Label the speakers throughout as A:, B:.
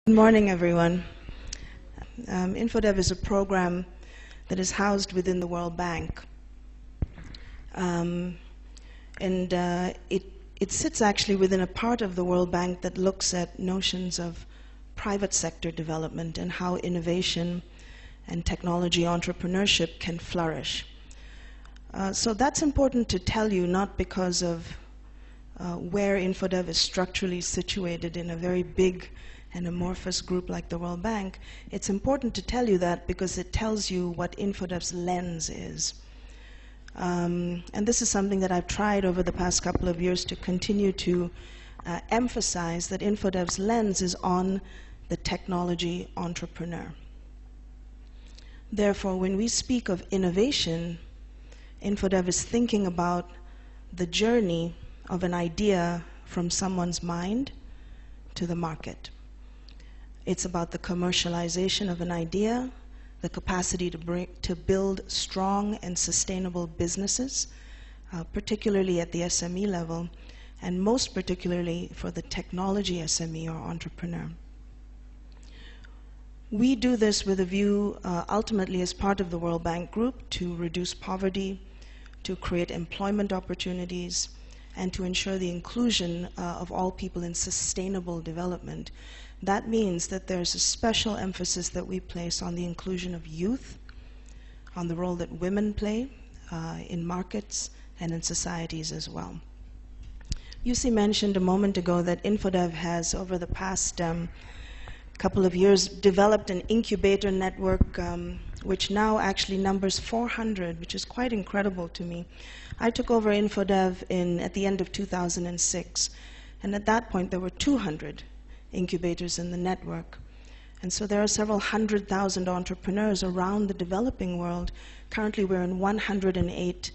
A: Good morning, everyone. infoDev is a program that is housed within the World Bank. It sits actually within a part of the World Bank that looks at notions of private sector development and how innovation and technology entrepreneurship can flourish. So that's important to tell you, not because of where infoDev is structurally situated in a very big and amorphous group like the World Bank. It's important to tell you that because it tells you what infoDev's lens is. And this is something that I've tried over the past couple of years to continue to emphasize, that infoDev's lens is on the technology entrepreneur. Therefore, when we speak of innovation, infoDev is thinking about the journey of an idea from someone's mind to the market. It's about the commercialization of an idea, the capacity to build strong and sustainable businesses, particularly at the SME level, and most particularly for the technology SME or entrepreneur. We do this with a view, ultimately as part of the World Bank Group, to reduce poverty, to create employment opportunities, and to ensure the inclusion of all people in sustainable development. That means that there's a special emphasis that we place on the inclusion of youth, on the role that women play in markets and in societies as well. Yussi mentioned a moment ago that infoDev has, over the past couple of years, developed an incubator network which now actually numbers 400, which is quite incredible to me. I took over infoDev at the end of 2006, and at that point there were 200 incubators in the network. And so there are several 100,000 entrepreneurs around the developing world. Currently we're in 108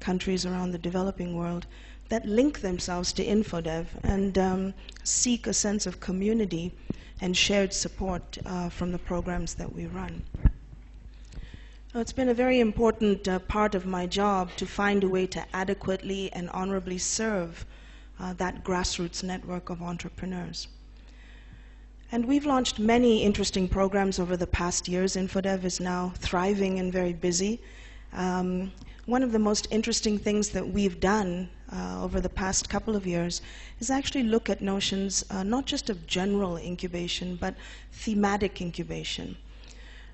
A: countries around the developing world that link themselves to infoDev and seek a sense of community and shared support from the programs that we run. So it's been a very important part of my job to find a way to adequately and honorably serve that grassroots network of entrepreneurs. And we've launched many interesting programs over the past years. infoDev is now thriving and very busy. One of the most interesting things that we've done over the past couple of years is actually look at notions not just of general incubation, but thematic incubation.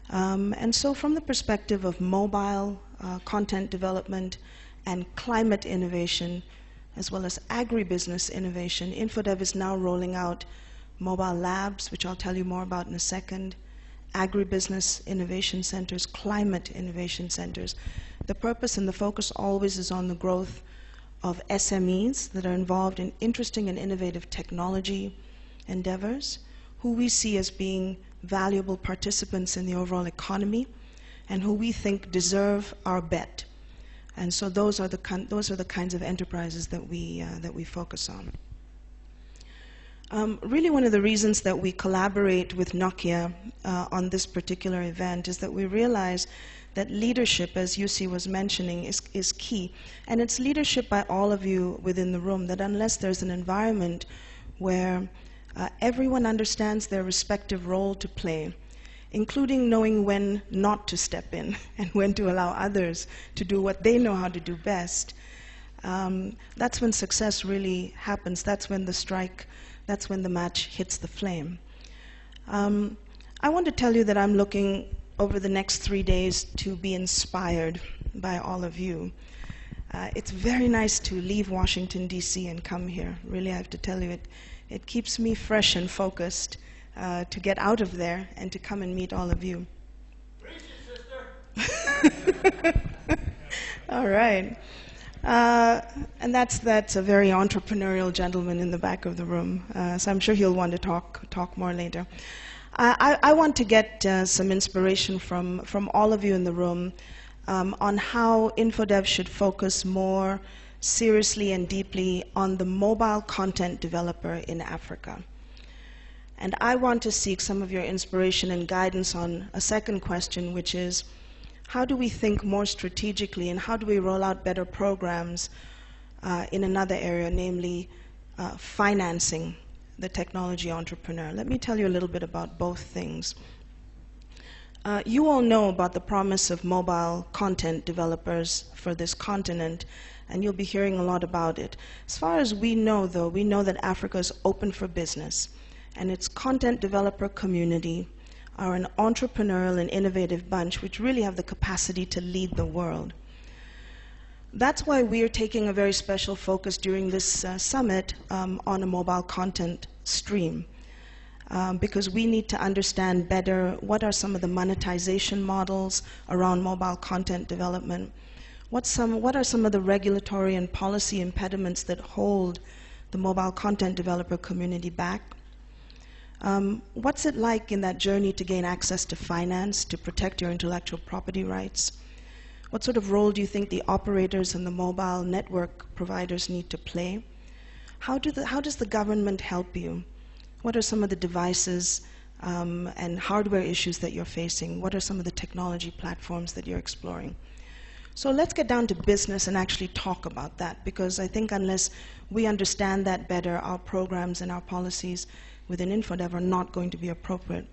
A: And so from the perspective of mobile content development and climate innovation, as well as agribusiness innovation, infoDev is now rolling out mobile labs, which I'll tell you more about in a second, agribusiness innovation centers, climate innovation centers. The purpose and the focus always is on the growth of SMEs that are involved in interesting and innovative technology endeavors, who we see as being valuable participants in the overall economy and who we think deserve our bet. And so those are the kinds of enterprises that we focus on. Really one of the reasons that we collaborate with Nokia on this particular event is that we realize that leadership, as Yussi was mentioning, is key. And it's leadership by all of you within the room, that unless there's an environment where everyone understands their respective role to play, including knowing when not to step in and when to allow others to do what they know how to do best, that's when success really happens. That's when the match hits the flame. I want to tell you that I'm looking over the next 3 days to be inspired by all of you. It's very nice to leave Washington, D.C. and come here. Really, I have to tell you, it keeps me fresh and focused to get out of there and to come and meet all of you. All right. And that's a very entrepreneurial gentleman in the back of the room, so I'm sure he'll want to talk more later. I want to get some inspiration from all of you in the room on how infoDev should focus more seriously and deeply on the mobile content developer in Africa. And I want to seek some of your inspiration and guidance on a second question, which is, how do we think more strategically and how do we roll out better programs in another area, namely financing the technology entrepreneur. Let me tell you a little bit about both things. You all know about the promise of mobile content developers for this continent, and you'll be hearing a lot about it. As far as we know, though, we know that Africa is open for business, and its content developer community are an entrepreneurial and innovative bunch which really have the capacity to lead the world. That's why we are taking a very special focus during this summit on a mobile content stream. Because we need to understand better what are some of the monetization models around mobile content development. What are some of the regulatory and policy impediments that hold the mobile content developer community back? What's it like in that journey to gain access to finance, to protect your intellectual property rights? What sort of role do you think the operators and the mobile network providers need to play? How does the government help you? What are some of the devices and hardware issues that you're facing? What are some of the technology platforms that you're exploring? So let's get down to business and actually talk about that, because I think unless we understand that better, our programs and our policies within infoDev are not going to be appropriate.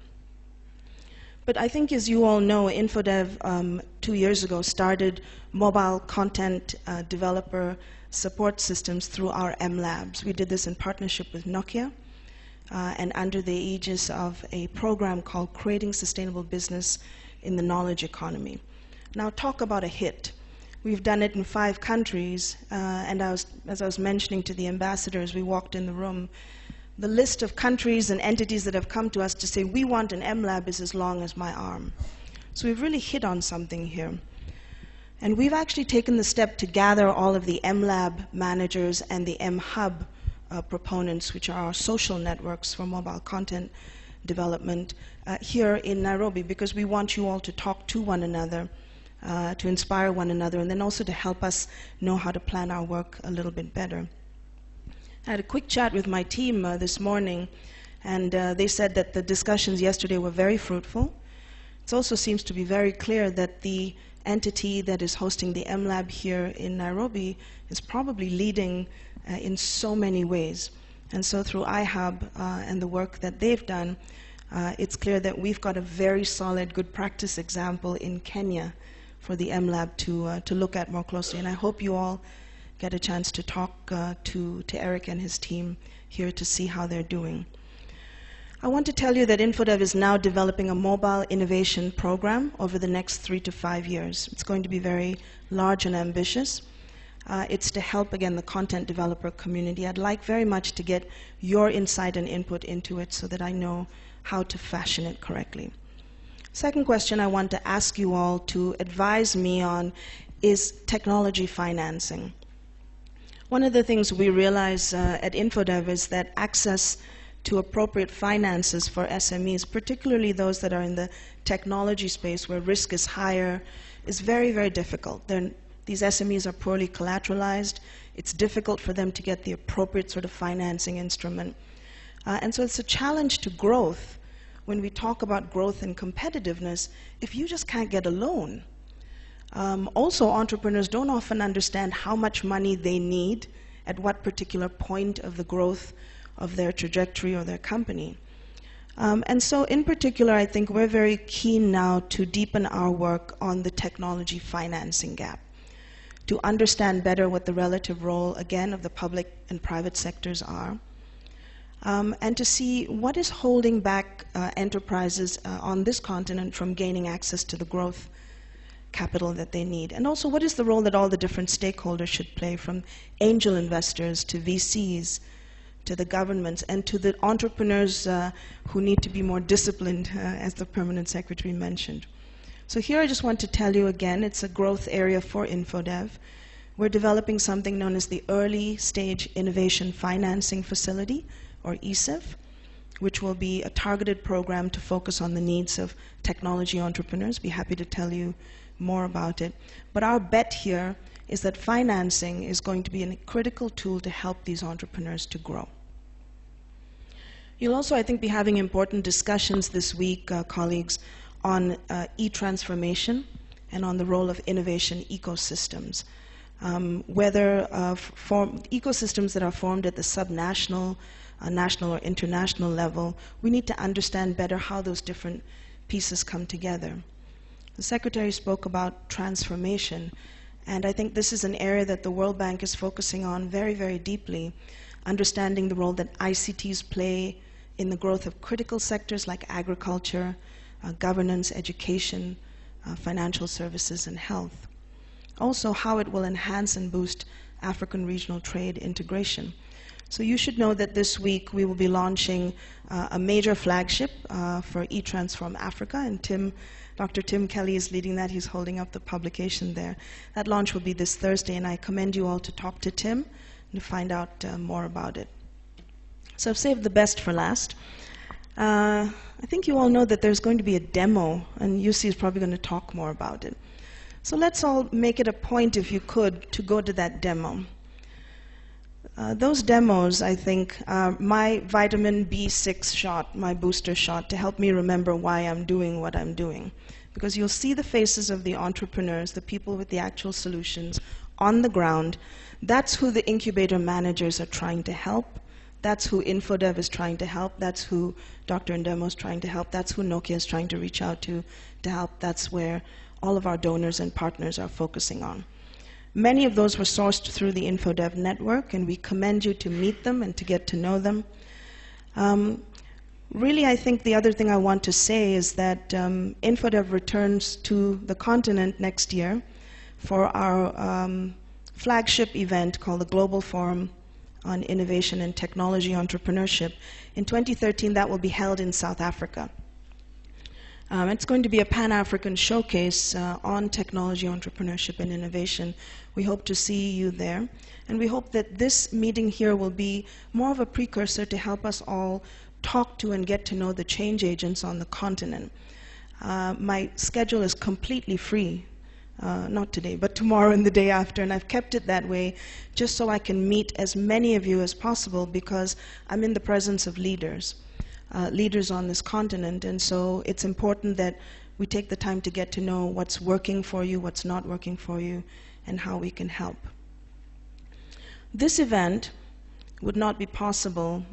A: But I think, as you all know, infoDev 2 years ago started mobile content developer support systems through our M Labs. We did this in partnership with Nokia, and under the aegis of a program called Creating Sustainable Business in the Knowledge Economy. Now, talk about a hit. We've done it in 5 countries, and as I was mentioning to the ambassadors, we walked in the room, the list of countries and entities that have come to us to say, we want an M-Lab is as long as my arm. So we've really hit on something here. And we've actually taken the step to gather all of the M-Lab managers and the M-Hub proponents, which are our social networks for mobile content development, here in Nairobi, because we want you all to talk to one another, to inspire one another, and then also to help us know how to plan our work a little bit better. I had a quick chat with my team this morning, and they said that the discussions yesterday were very fruitful. It also seems to be very clear that the entity that is hosting the M-Lab here in Nairobi is probably leading in so many ways. And so through iHub and the work that they've done, it's clear that we've got a very solid good practice example in Kenya for the M-Lab to look at more closely. And I hope you all get a chance to talk to Eric and his team here to see how they're doing. I want to tell you that infoDev is now developing a mobile innovation program over the next 3 to 5 years. It's going to be very large and ambitious. It's to help, again, the content developer community. I'd like very much to get your insight and input into it so that I know how to fashion it correctly. Second question I want to ask you all to advise me on is technology financing. One of the things we realize at infoDev is that access to appropriate finances for SMEs, particularly those that are in the technology space where risk is higher, is very, very difficult. These SMEs are poorly collateralized. It's difficult for them to get the appropriate sort of financing instrument. And so it's a challenge to growth when we talk about growth and competitiveness if you just can't get a loan. Also, entrepreneurs don't often understand how much money they need at what particular point of the growth of their trajectory or their company. And so in particular, I think we're very keen now to deepen our work on the technology financing gap, to understand better what the relative role, again, of the public and private sectors are, and to see what is holding back enterprises on this continent from gaining access to the growth capital that they need. And also, what is the role that all the different stakeholders should play, from angel investors to VCs to the governments and to the entrepreneurs who need to be more disciplined, as the Permanent Secretary mentioned. So here I just want to tell you again, it's a growth area for infoDev. We're developing something known as the Early Stage Innovation Financing Facility, or ESIF, which will be a targeted program to focus on the needs of technology entrepreneurs. Be happy to tell you more about it. But our bet here is that financing is going to be a critical tool to help these entrepreneurs to grow. You'll also, I think, be having important discussions this week, colleagues, on e-transformation and on the role of innovation ecosystems. Whether ecosystems that are formed at the subnational national or international level, we need to understand better how those different pieces come together. The Secretary spoke about transformation, and I think this is an area that the World Bank is focusing on very, very deeply, understanding the role that ICTs play in the growth of critical sectors like agriculture, governance, education, financial services, and health. Also, how it will enhance and boost African regional trade integration. So you should know that this week we will be launching a major flagship for eTransform Africa, and Dr. Tim Kelly is leading that. He's holding up the publication there. That launch will be this Thursday, and I commend you all to talk to Tim and to find out more about it. So I've saved the best for last. I think you all know that there's going to be a demo, and UC is probably going to talk more about it. So let's all make it a point, if you could, to go to that demo. Those demos, I think, are my vitamin B6 shot, my booster shot, to help me remember why I'm doing what I'm doing. Because you'll see the faces of the entrepreneurs, the people with the actual solutions on the ground. That's who the incubator managers are trying to help. That's who infoDev is trying to help. That's who Dr. Ndemo is trying to help. That's who Nokia is trying to reach out to help. That's where all of our donors and partners are focusing on. Many of those were sourced through the infoDev network, and we commend you to meet them and to get to know them. Really, I think the other thing I want to say is that infoDev returns to the continent next year for our flagship event called the Global Forum on Innovation and Technology Entrepreneurship. In 2013, that will be held in South Africa. It's going to be a Pan-African showcase on technology, entrepreneurship, and innovation. We hope to see you there. And we hope that this meeting here will be more of a precursor to help us all talk to and get to know the change agents on the continent. My schedule is completely free. Not today, but tomorrow and the day after, and I've kept it that way just so I can meet as many of you as possible, because I'm in the presence of leaders on this continent, and so it's important that we take the time to get to know what's working for you, what's not working for you, and how we can help. This event would not be possible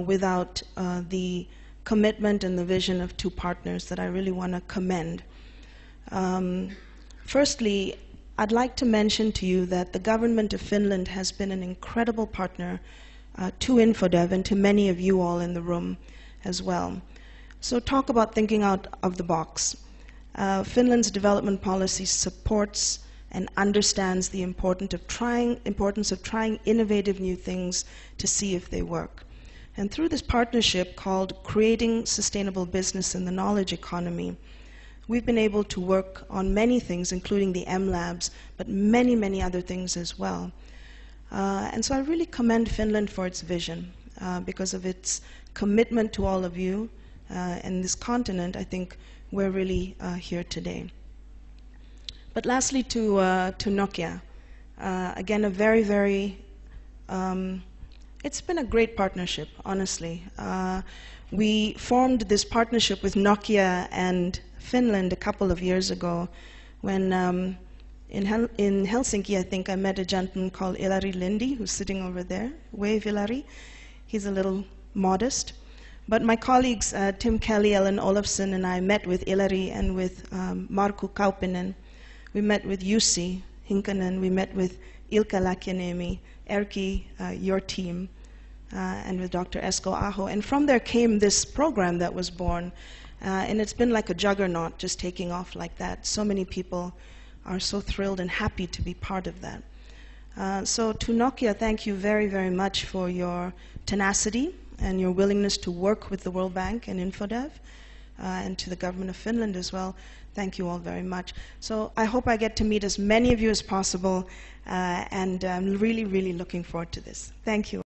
A: without the commitment and the vision of two partners that I really want to commend. Firstly, I'd like to mention to you that the government of Finland has been an incredible partner to infoDev and to many of you all in the room as well. So talk about thinking out of the box. Finland's development policy supports and understands the importance of trying innovative new things to see if they work. And through this partnership called Creating Sustainable Business in the Knowledge Economy, we've been able to work on many things, including the M-Labs, but many, many other things as well. And so I really commend Finland for its vision, because of its commitment to all of you and this continent. I think we're really here today. But lastly, to Nokia. Again, a very, very, it's been a great partnership, honestly. We formed this partnership with Nokia and Finland a couple of years ago when in Helsinki, I think I met a gentleman called Ilari Lindi, who's sitting over there. Wave, Ilari. He's a little modest. But my colleagues, Tim Kelly, Ellen Olofsson, and I met with Ilari and with Markku Kaupinen. We met with Jussi Hinkanen. We met with Ilkka Läkieniemi, Erkki, your team, and with Dr. Esko Aho. And from there came this program that was born. And it's been like a juggernaut, just taking off like that. So many people are so thrilled and happy to be part of that. So to Nokia, thank you very, very much for your tenacity and your willingness to work with the World Bank and infoDev, and to the government of Finland as well. Thank you all very much. So I hope I get to meet as many of you as possible, and I'm really, really looking forward to this. Thank you.